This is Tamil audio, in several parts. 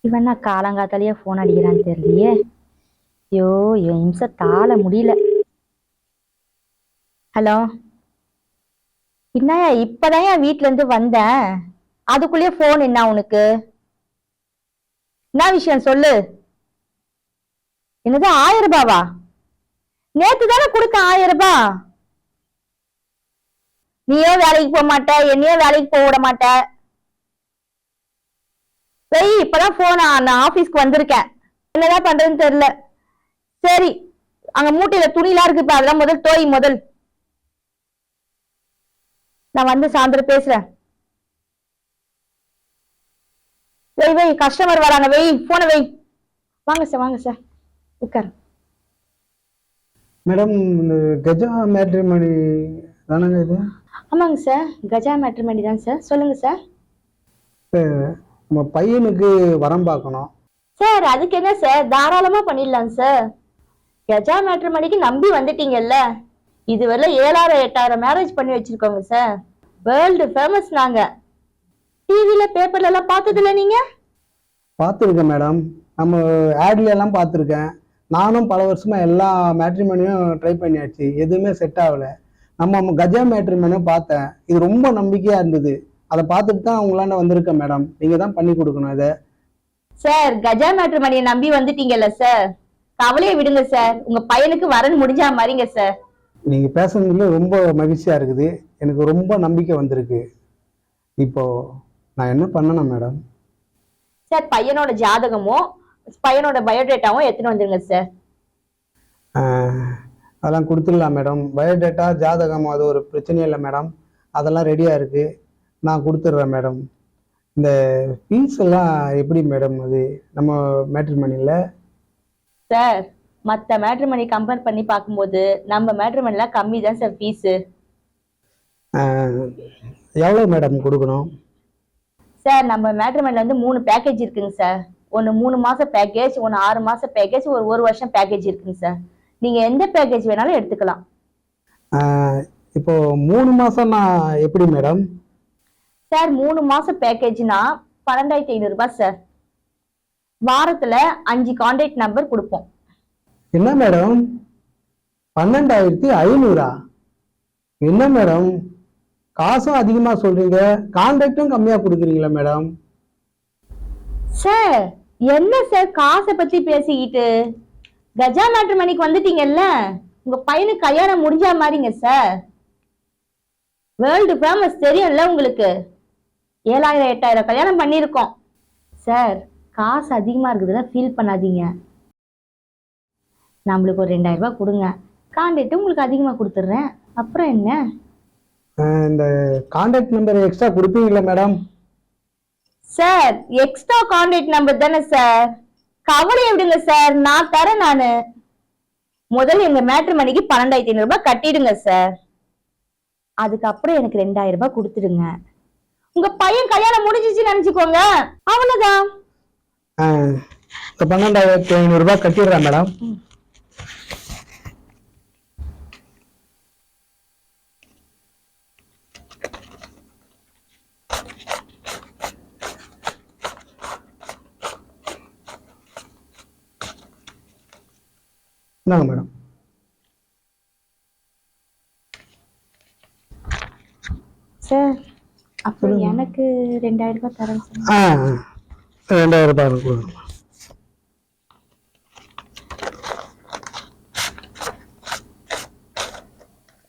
இவன் நான் காலங்காத்தாலேயே ஃபோன் அடிக்கிறான்னு தெரியலையே. ஐயோ இவன் இம்சை தாழ முடியல. ஹலோ, என்னயா இப்பதான் என் வீட்டுல இருந்து வந்தேன், அதுக்குள்ளேயே போன் என்ன உனக்கு? என்ன விஷயம் சொல்லு. என்னது 1000 ரூபாவா? நேத்து தானே கொடுக்க 1000 ரூபாய். நீயோ வேலைக்கு போக மாட்ட, என்னையோ வேலைக்கு போக விட மாட்ட. சரி இப்பதான் போன் நான் ஆபீஸ்க்கு வந்திருக்கேன், என்னதான் பண்றதுன்னு தெரியல. சரி அங்க மூட்டையில துணிலாம் இருக்கு, இப்ப அதெல்லாம் முதல் தோய் முதல். நான் வந்து சாயந்தரம் பேசுறேன். வெய் வெய், கஸ்டமர் வராங்க, வெய் போன வெய். வாங்க சார் வாங்க சார், உட்காரு. மேடம், இந்த கஜா மேட்ரிமோனி தானங்க இது? ஆமாங்க சார், கஜா மேட்ரிமோனி தான் சார். சொல்லுங்க சார். நம்ம பையனுக்கு வரம் பார்க்கணும் சார். அதுக்கு என்ன சார், தாராளமா பண்ணிடலாம் சார். கஜா மேட்ரிமோனிக்கு நம்பி வந்துட்டீங்கல்ல, இதுவரை 7000 8000 மேரேஜ் பண்ணி வச்சிருக்கோங்க சார். வேர்ல்டு ஃபேமஸ் நாங்க. டிவில பேப்பர்ல எல்லாம் பார்த்ததில்ல நீங்க? பார்த்துருக்கேன் மேடம், நம்ம ஆட்ல எல்லாம் பார்த்துருக்கேன். நானும் பல வருஷமா எல்லா மேட்ரிமோனியும் ட்ரை பண்ணியாச்சு, எதுவுமே செட் ஆகலை. நம்ம கஜா மேட்ரிமோனியும் பார்த்தேன், இது ரொம்ப நம்பிக்கையா இருந்தது. அதை பார்த்துட்டு தான் உங்களாண்ட வந்திருக்கேன் மேடம். நீங்க தான் பண்ணி கொடுக்கணும் இதை. சார் கஜா மேட்ரிமோனியை நம்பி வந்துட்டீங்கல்ல சார், கவலையை விடுங்க சார். உங்க பையனுக்கு வரன் முடிஞ்சா மாதிரிங்க சார். நீங்க பேசுறதுல ரொம்ப மகிழ்ச்சியா இருக்குது, எனக்கு ரொம்ப நம்பிக்கை வந்திருக்கு. இப்போ நான் என்ன பண்ணணும் மேடம்? சார் பையனோட ஜாதகமும் பையனோட பயோடேட்டாவும் எடுத்துன்னு வந்துருங்க சார். அதெல்லாம் கொடுத்துடலாம் மேடம். பயோடேட்டா ஜாதகம் அது ஒரு பிரச்சனையும் இல்லை மேடம், அதெல்லாம் ரெடியாக இருக்குது, நான் கொடுத்துட்றேன் மேடம். இந்த ஃபீஸ் எல்லாம் எப்படி மேடம் அது நம்ம மேட்ரிமோனியில்? சார் மற்ற மேட்ரிமோனி கம்பேர் பண்ணி பார்க்கும்போது நம்ம மேட்ரிமோனியில் கம்மி தான் சார் ஃபீஸு. எவ்வளோ மேடம் கொடுக்கணும்? சார் நம்ம மேட்ரிமோனியில் வந்து 3 பேக்கேஜ் இருக்குங்க சார். ஒன்று 3 மாதம் பேக்கேஜ், ஒன்று 6 மாதம் பேக்கேஜ், ஒரு வருஷம் பேக்கேஜ் இருக்குங்க சார். நீங்கள் எந்த பேக்கேஜ் வேணாலும் எடுத்துக்கலாம். இப்போ 3 மாதம்னா எப்படி மேடம்? சார் 3 மாதம் பேக்கேஜ்னா 12500 ரூபாய் சார். வாரத்தில் 5 கான்டாக்ட் நம்பர் கொடுப்போம். என்ன மேடம் 12500? என்ன மேடம் காசும் அதிகமாக சொல்றீங்க, கான்டாக்டும் கம்மியாக கொடுக்குறீங்களா மேடம்? சார் என்ன சார் காசை பத்தி பேசிக்கிட்டு, கஜா மேட்ரிமோனிக்கு வந்துட்டீங்கல்ல, உங்க பையனுக்கு கல்யாணம் முடிஞ்சா மாதிரிங்க சார். வேர்ல்டு ஃபேமஸ் தெரியும்ல உங்களுக்கு. 7000 8000 கல்யாணம் பண்ணியிருக்கோம் சார். காசு அதிகமா இருக்குதுன்னா ஃபீல் பண்ணாதீங்க. நம்மளுக்கு ஒரு 2000 ரூபாய் கொடுங்க, கான்டாக்ட் உங்களுக்கு அதிகமா கொடுத்துட்றேன், அப்புறம் என்ன? இந்த கான்டாக்ட் நம்பர் எக்ஸ்ட்ரா கொடுப்பீங்களா madam? Sir extra contact number தானே சார், கவலையை விடுங்க சார், நான் தரேன். நானு முதல்ல எங்க மேட்ரிமோனிக்கு 12500 ரூபாய் கட்டிடுங்க சார். அதுக்கப்புறம் எனக்கு 2000 ரூபாய் கொடுத்துடுங்க. உங்க பையன் கல்யாணம் முடிஞ்சிச்சுன்னு நினைச்சுக்கோங்க, அவ்வளவுதான். 12500 ரூபாய் கட்டிடுறேன் மேடம். இந்தாங்க மேடம். சார் அப்புறம் எனக்கு 2000 ரூபாய் தரேன் சார். 2000 ரூபாய் கொடுங்க.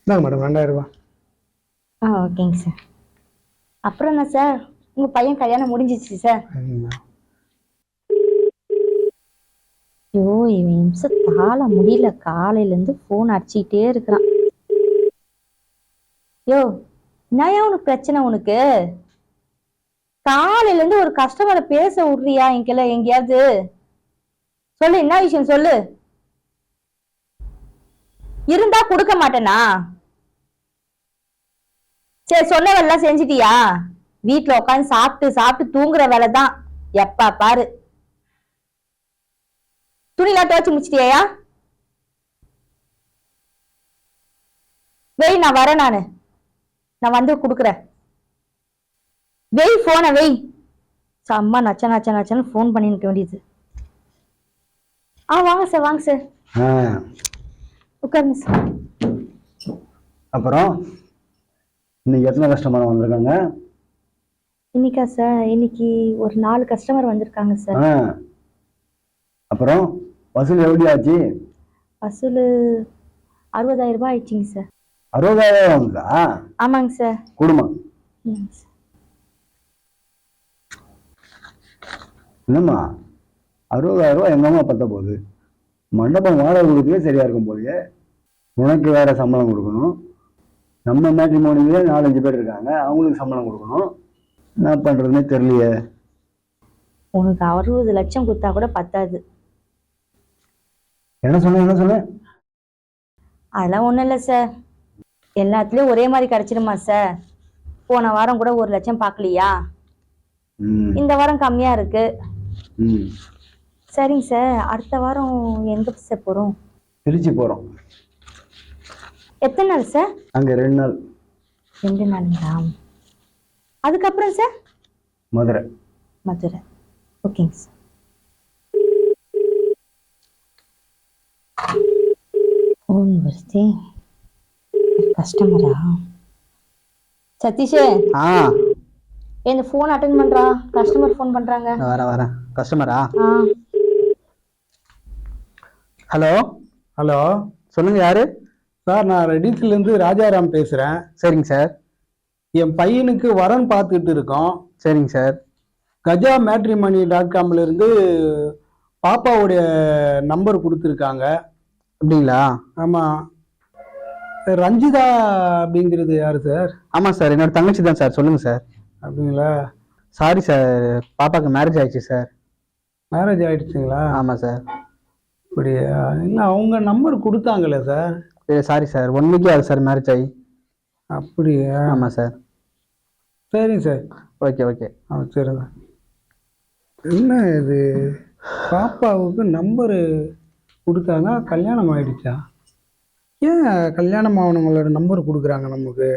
இந்தாங்க மேடம் 2000 ரூபாய். ஓகேங்க சார். அப்புறம் என்ன சார், உங்க பையன் கல்யாணம் முடிஞ்சிச்சு சார். ஐயோ இவன் இம்சை தாழ முடியல, காலையில இருந்து போன் அடிச்சுக்கிட்டே இருக்கிறான். யோ என்னையா உனக்கு பிரச்சனை? உனக்கு காலையில இருந்து ஒரு கஸ்டமரை பேச விடுறியா எங்கேயாவது? சொல்லு, என்ன விஷயம் சொல்லு. இருந்தா கொடுக்க மாட்டேனா? சரி சொன்னவெல்லாம் செஞ்சிட்டியா? வீட்டுல உட்காந்து சாப்பிட்டு சாப்பிட்டு தூங்குற வேலைதான் எப்ப பாரு. துணிலாம் துவைச்சு முடிச்சிட்டியா? வெய் நான் வரேன், நான் வந்து குடுக்குறேன். வெய் போன வெய். அம்மா நச்சா நச்சா நச்சான்னு ஃபோன் பண்ணி நிற்க வேண்டியது. வாங்க சார், வாங்க சார், ஆ உட்காருங்க சார். அப்புறம் இன்னைக்கு எத்தனை கஸ்டமர் வந்திருக்காங்க? இன்னைக்கா சார்? இன்னைக்கு ஒரு 4 கஸ்டமர் வந்திருக்காங்க சார். ஆ அப்புறம் வசூல் எப்படி ஆச்சு? வசூல் 60,000 ரூபாய் ஆயிடுச்சுங்க சார். 60,000 வந்துதா? ஆமாங்க சார். குடும்பம் ம் சார். என்னம்மா 60,000 ரூபாய் எங்கம்மா பத்த போகுது? மண்டபம் வாடகை கொடுக்கவே சரியா இருக்கும் போலயே. உனக்கு வேற சம்பளம் கொடுக்கணும், நம்ம மேட்ரிமோனிலே 4-5 பேர் இருக்காங்க, அவங்களுக்கு சம்பளம் கொடுக்கணும். என்ன பண்றதுன்னே தெரியலையே. உனக்கு 60 லட்சம் கொடுத்தா கூட பத்தாது. என்ன சொன்ன? அதெல்லாம் ஒன்றும் இல்லை சார். எல்லாத்துலேயும் ஒரே மாதிரி கிடைச்சிடுமா சார்? போன வாரம் கூட 1 லட்சம் பார்க்கலையா? இந்த வாரம் கம்மியா இருக்கு. சரிங்க சார். அடுத்த வாரம் எங்க சார் போறோம்? திருச்சி போறோம். எத்தனை நாள் சார்? அங்க 2 நாள். 2 நாளுங்களா? அதுக்கப்புறம் சார்? மதுரை. மதுரை. ஓகேங்க சார். ஃபோன் வருது. கஸ்டமரா? சதீஷ், இந்த ஃபோன் அட்டெண்ட் பண்றா. கஸ்டமர் ஃபோன் பண்றாங்க. வரேன். கஸ்டமரா? ஹலோ. ஹலோ, சொல்லுங்க, யாரு? சார் நான் ரெடிஸ்லேருந்து ராஜாராம் பேசுகிறேன். சரிங்க சார். என் பையனுக்கு வரன் பார்த்துக்கிட்டு இருக்கோம். சரிங்க சார். கஜா மேட்ரிமனி.com இருந்து பாப்பாவுடைய நம்பர் கொடுத்துருக்காங்க. அப்படிங்களா? ஆமாம். ரஞ்சிதா அப்படிங்கிறது யாரு சார்? ஆமாம் சார், என்னோட தங்கச்சி தான் சார். சொல்லுங்க சார். அப்படிங்களா? சாரி சார், பாப்பாவுக்கு மேரேஜ் ஆயிடுச்சு சார். மேரேஜ் ஆயிடுச்சுங்களா? ஆமாம் சார். அப்படியா? இல்லை, அவங்க நம்பர் கொடுத்தாங்களே சார். சாரி சார், 1 வீக் ஆகுது சார் மேரேஜ் ஆகி. அப்படியா? ஆமாம் சார். சரிங்க சார். ஓகே. சரிங்க. என்ன இது, பாப்பாவுக்கு நம்பரு கொடுத்தாங்க, கல்யாணம் ஆயிடுச்சா? ஏன் கல்யாணம் ஆனவங்களோட நம்பர் கொடுக்குறாங்க நமக்கு?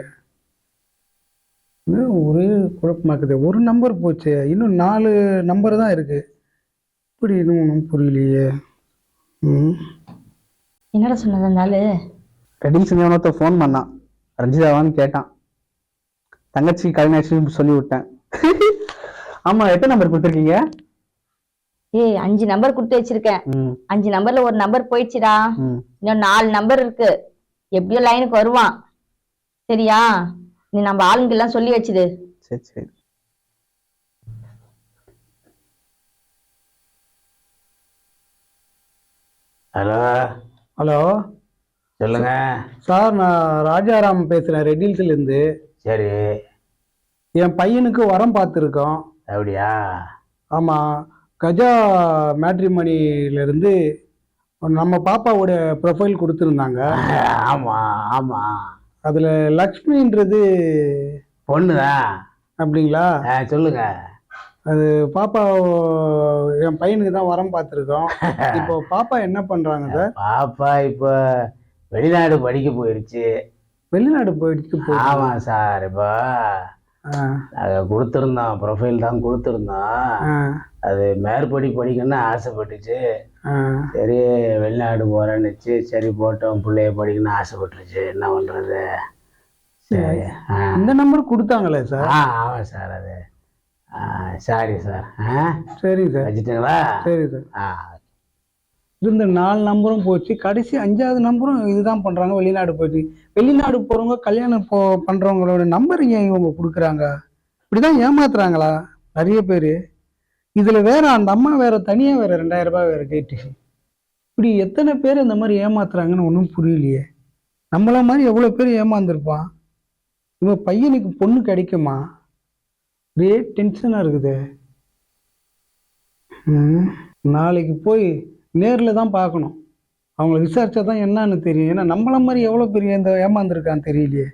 ஒரே குழப்பமாக்குது. ஒரு நம்பர் போச்சு, இன்னும் 4 நம்பர் தான் இருக்கு. இப்படி இன்னும் ஒன்றும் புரியலையே. என்னடா சொன்னதுனால? ரெடிங் செஞ்சவனத்த ஃபோன் பண்ணான், ரஞ்சிதாவான்னு கேட்டான். தங்கச்சி கல்யாணம் சொல்லி விட்டேன். ஆமா, எத்தனை நம்பர் கொடுத்துருக்கீங்க? 5 நம்பர் கொடுத்து வச்சிருக்கேன். 5 நம்பர்ல ஒரு நம்பர் போயிடுச்சுடா. இன்னும் 4 நம்பர் இருக்கு. எப்படியோ லைனுக்கு வருவான். சரியா? நீ நம்ம ஆளுங்க எல்லாம் சொல்லி வச்சுது. சரி. ஹலோ, சொல்லுங்க சார். நான் ராஜாராம் பேசுறேன், ரெட்டில்ஸ்லேருந்து. சரி. என் பையனுக்கு வரம் பார்த்துருக்கோம். அப்படியா? ஆமாம். கஜா மேட்ரிமனிலேருந்து நம்ம பாப்பாவோட ப்ரொஃபைல் கொடுத்துருந்தாங்க. ஆமா. அதில் லக்ஷ்மின்றது பொண்ணுதான். அப்படிங்களா? சொல்லுங்க. அது பாப்பா, என் பையனுக்கு தான் வரம் பார்த்துருக்கோம். இப்போ பாப்பா என்ன பண்ணுறாங்க சார்? பாப்பா இப்போ வெளிநாடு படிக்க போயிருச்சு. வெளிநாடு போயிட்டு? ஆமாம் சார். இப்போ நாங்கள் கொடுத்துருந்தோம், ப்ரொஃபைல் தான் கொடுத்துருந்தோம். அது மேற்படி படிக்கணும்னு ஆசைப்பட்டுச்சு. சரி, வெளிநாடு போகிறேன்னுச்சு. சரி, போட்டோம், பிள்ளைய படிக்கணும்னு ஆசைப்பட்டுருச்சு. என்ன பண்ணுறது? சரி. இந்த நம்பர் கொடுத்தாங்களே சார்? ஆமாம் சார். அது சாரி சார். சரி சார். வச்சுட்டுங்களா? சரி சார். இந்த 4 நம்பரும் போச்சு. கடைசி 5வது நம்பரும் இதுதான் பண்றாங்க. வெளிநாடு போயிட்டு, வெளிநாடு போறவங்க கல்யாணம் பண்றவங்களோட நம்பர் ஏன் இவங்க கொடுக்குறாங்க? இப்படிதான் ஏமாத்துறாங்களா நிறைய பேர்? இதுல வேற அந்த அம்மா வேற தனியா வேற 2000 ரூபாய் வேற கேட்டு, இப்படி எத்தனை பேர் இந்த மாதிரி ஏமாத்துறாங்கன்னு ஒன்றும் புரியலையே. நம்மள மாதிரி எவ்வளவு பேர் ஏமாந்துருப்பான். இவன் பையனுக்கு பொண்ணு கிடைக்குமா? ஒரே டென்ஷனா இருக்குது. நாளைக்கு போய் நேரில் தான் பார்க்கணும். அவங்கள விசாரிச்சா தான் என்னன்னு தெரியும். ஏன்னா நம்மள மாதிரி எவ்வளோ பெரிய இந்த ஏமாந்துருக்கான்னு தெரியலையே.